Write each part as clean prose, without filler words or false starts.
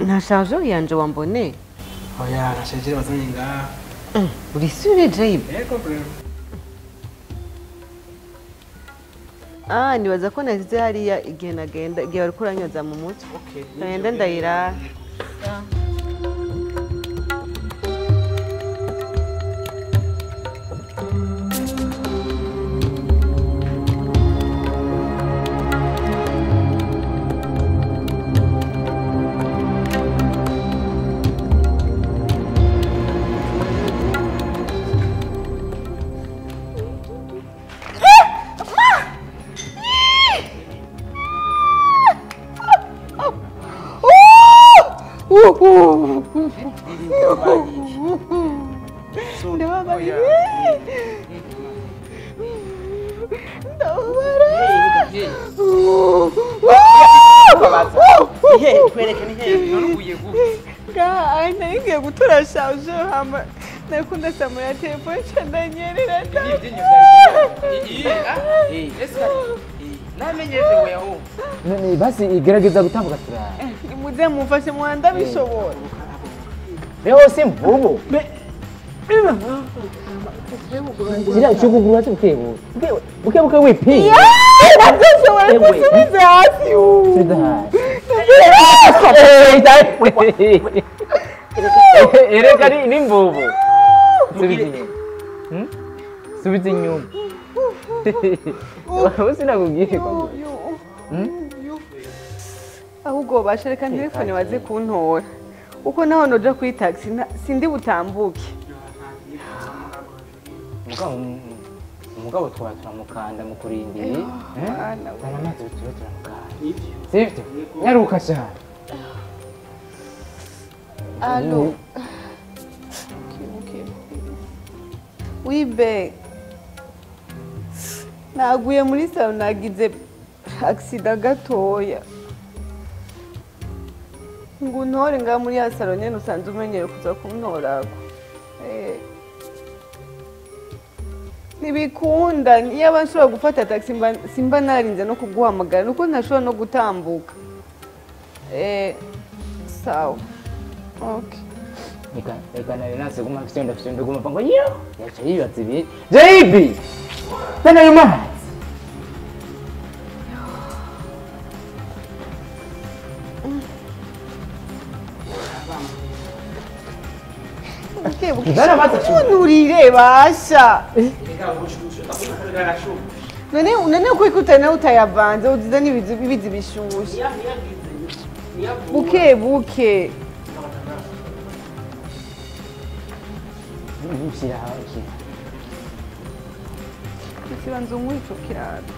nta chargeur yanje wambone oya nashajire bazanye ngaha uri sure Jaib yego bro nibaza ko nasize hariya igihe nagenda igihe bari kuranyoza mu mutwe okay ngenda ndayira ngiye gutura chargeur hama nakunda samura telefone chandanyerera namenyeze we aho none basi igerageza gutambuka turara muze mufashe muhanda bishobora rero simvubu Sila chukuguru ati buke wipi ndazoshobora gusubiza hasi ereka ni mvubu subiza inyuma sinakubwiye ko ahubwo bashereka telefone waze kuntora uko naho noja kuri taxi sindi butambuke umugabo twaramukanda mu kurindira amazi turamukanda sivyo nyaruka cyane allo wibe naguye muri salo nagize accident gatoya ngo ntore nga muri ya salo nyene usanze umenyere kuza kuntorako nibikunda niyo abanshobora gufata taxi simba narinze no kuguhamagara nuko ntashobora no gutambuka sawa okay eka nari nase guma fyonda guma pango yo yacha yibatse ibi JB tena yuma unurire basha none kwikutana utayavanze uziza n'ibizi bishushe buke ikibanza umwico kiraro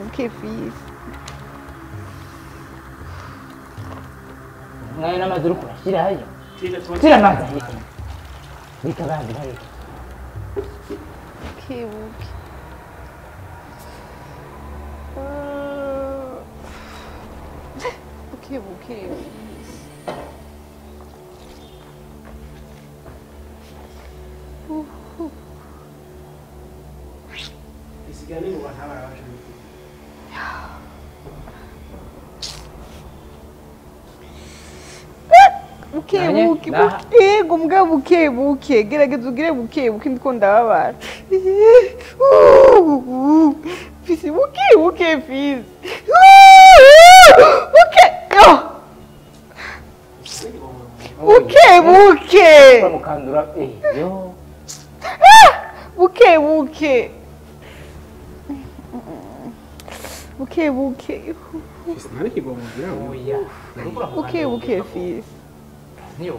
buke fisi ngayo n'amazuru kurashyira hayo tira amazi bikabandi hari buke isigani mu bantabara baje buke gerageza ugire buke ndiko ndababara fisi buke fisi buke mukandura yo buke fisi nari kigomba oya buke fisi niyo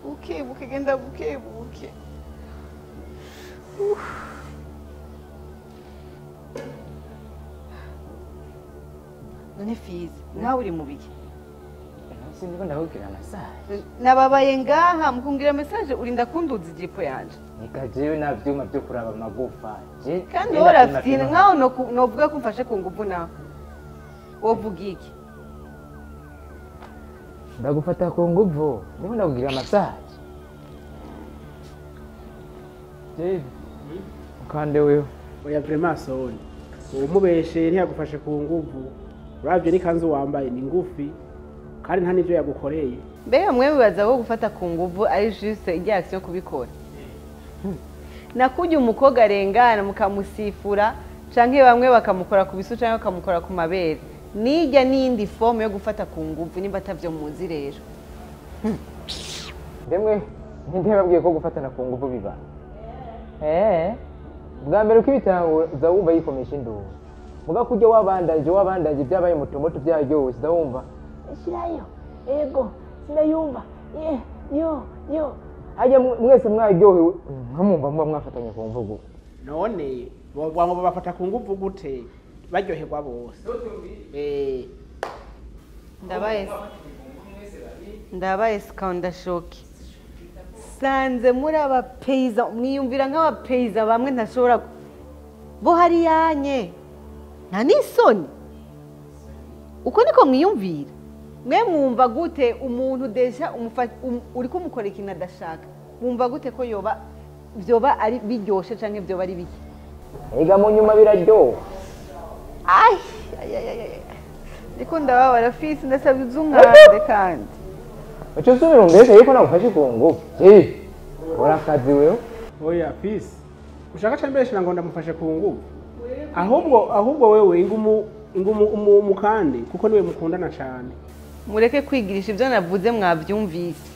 okay buke genda buke none fizi nawe uri mu biki sindiko ndakubwira amasaje nababaye ngaha mukungira message urinda kunduza ijipo yanje nikajewe na vyuma byo kuraba amagufa kandi urafite nkaho novuga ko mfashe ku nguvu nawe wovuga iki ndagufata ku nguvu niho ndakugira massage Jay ukande wewe oya vraiment soni umubeshe ntiyagufashe ku nguvu uravye n'ikanzu wambaye ni ngufi kandi nta n'ivyo yagukoreye mbega mwe bibaza ko gufata ku nguvu ari juste ijya action kubikora nakujya umukobwa arengana mukamusifura canke bamwe bakamukora ku bisu canke bakamukora ku mabere nijya n'indi forme yo gufata ku nguvu nimba atavyo muzi rero ndemwe ntibabwiye ko gufatana ku nguvu biba bwa mbere uko ibitangura uza wumva yikomesha induru muga kurya wabandanje byabaye mutomoto byaryoshye uza wumva shirayo ego sinayumva yo hajya mwese mwaryohewe nkamumva muba mwafatanye ku nguvu none bo bafata ku nguvu gute baryoherwa bose ndabaye skanda shoki sanze muri abapeiza mwiyumvira nk'abapeiza bamwe ntashobora bo hari yanye nta n'isoni uko niko mwiyumvira mwe mwumva gute umuntu deja uri kumukora ikintu adashaka mwumva gute ko vyoba ari biryoshe canke vyoba ari biki ega mu nyuma biraryoha ndiko ndababara fisi ndasabye uzumwande kandi uco subira umbese yuko nagufashe ku nguvu urakazi wewe oya fisi ushaka cambeshe ngo ndamufashe ku nguvu ahubwo wewe ingumu umukande kuko niwe mukundana cane mureke kwigirisha ivyo navuze mwavyumvise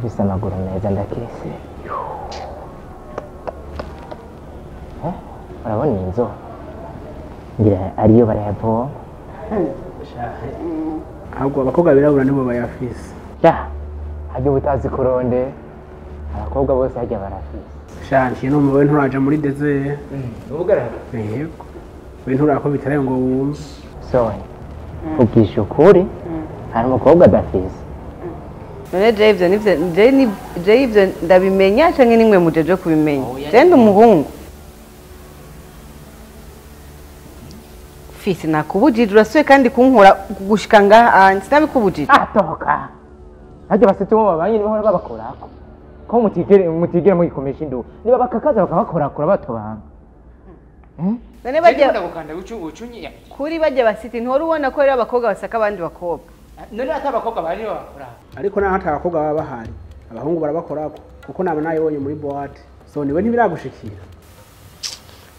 bisa amaguru meza ndakese urabona iyi nzu ngira ariyo barayavoma ahubwo abakobwa birabura nibo bayafise hajya ubutazi kuronde abakobwa bose hajya barafise shanti no wewe nturaja muri desert ubugarara yego wewe nturako bitaraye ngo wumve soni ugisha ukuri hari umukobwa adafise none je ivyo ndabimenya canke nimwe mujeje kubimenya je ndi umuhungu fisi nakubujije urasuye kandi kunkora gushika ngaha sinabikubujije toka hajya basituma babanye bahora babakorako ko mutigera mugikomesha induru niba bakakaza bakabakorakora batobanga none bajya kuri bajya basiti ntori ubona ko rero abakobwa basaka abandi bakobwa none ata abakobwa bari bakora ariko naho ata abakobwa baba bahari abahungu barabakorako kuko naba nayibonye muri boîte so niwe ntibiragushikira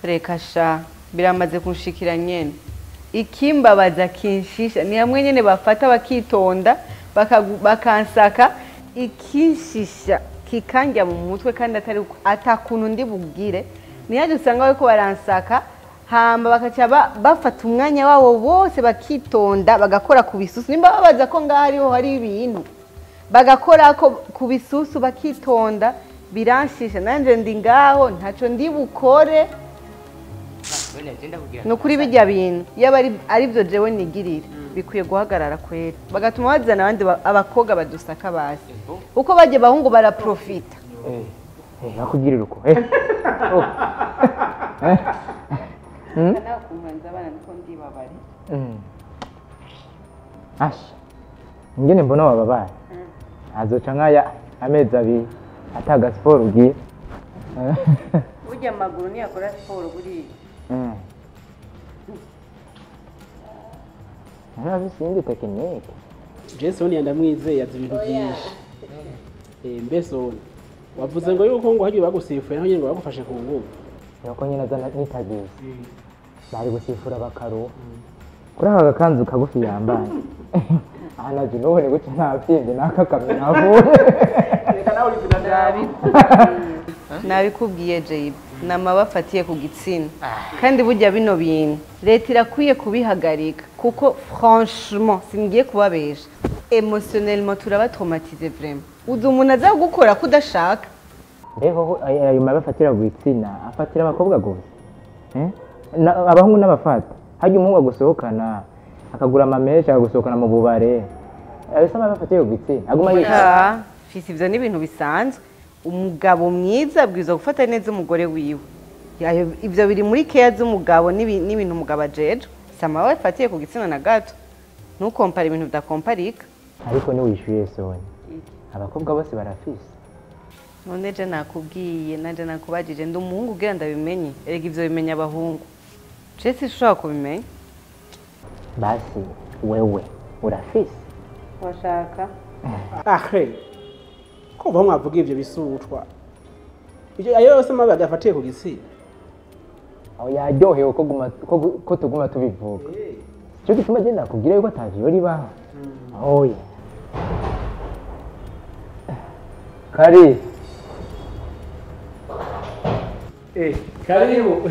reka sha biramaze kunshikira nyene ikimbabaza kinshisha ni hamwe nyene bafata bakitonda bakansaka ikinshisha kikanjya mu mutwe kandi atakuntu ndi bugire niyaje usanga bariko baransaka hamba bakaca bafata umwanya wabo bose bakitonda bagakora ku bisusu nimba babaza ko ngaho ariho hari ibintu bagakora ku bisusu bakitonda biranshisha nanje ndi ngaho ntaco ndi bukore nukuri bijya bintu yaba ari byo jewe nigirira bikwiye guhagarara kwera bagatuma bazana abandi abakobwa badusaka basi uko bajye bahungu baraprofita bakugirira uko ingene mbona wababaye azoca nk'aya amezi abiri ataga siporo ugiye burya amaguru ntiyakora siporo buriya ntabisi indi tekinike Jason ndamwizeye azi ibintu byinshi mbese wavuze ngo yuko ngo hagiye bagusifuye naho nyine bagufashe ku ngubu nuko nyine azana nitagize bari gusifura bakaruha kuri aka gakanzu kagufi yambaye aha naje nubone gutya ntabyimbye nakakamye navuye reka nawe uri nabikubwiye Jayib nama bafatiye ku gitsina kandi burya bino bintu leta irakwiye kubihagarika kuko franchement singiye kubabesha emotionnellement turabatraumatize vraiment uzi umuntu aza gukora kudashaka mbeho ayo mabafatira ku gitsina afatira abakobwa gusa abahungu n'abafata hajya umuhungu agusohokana akagura amamesha akagusohokana mu bubare abisa mabafatiye ku gitsina aguma yika fisi ivyo ni ibintu bisanzwe umugabo mwiza abwirizwa gufata neza umugore wiwe ivyo biri muri keya z'umugabo n'ibintu umugabo ajeje sama bafatiye ku gitsina na gato ntukompare ibintu bidakomparika ariko ni wishyuye Sonia abakobwa bose barafise none je nakubwiye nanje nakubajije ndi umuhungu ugira ndabimenye erega ivyo bimenya abahungu je sinshobora kubimenya basi wewe urafise washaka ahe ko bo mwavuga ivyo bisutwa ivyo ayo yose mabi agafatiye ku gitsina aho yaryohewe ko tuguma tubivuga cyo gituma je nakubwira yuko atavyo ribaho oya kari karibu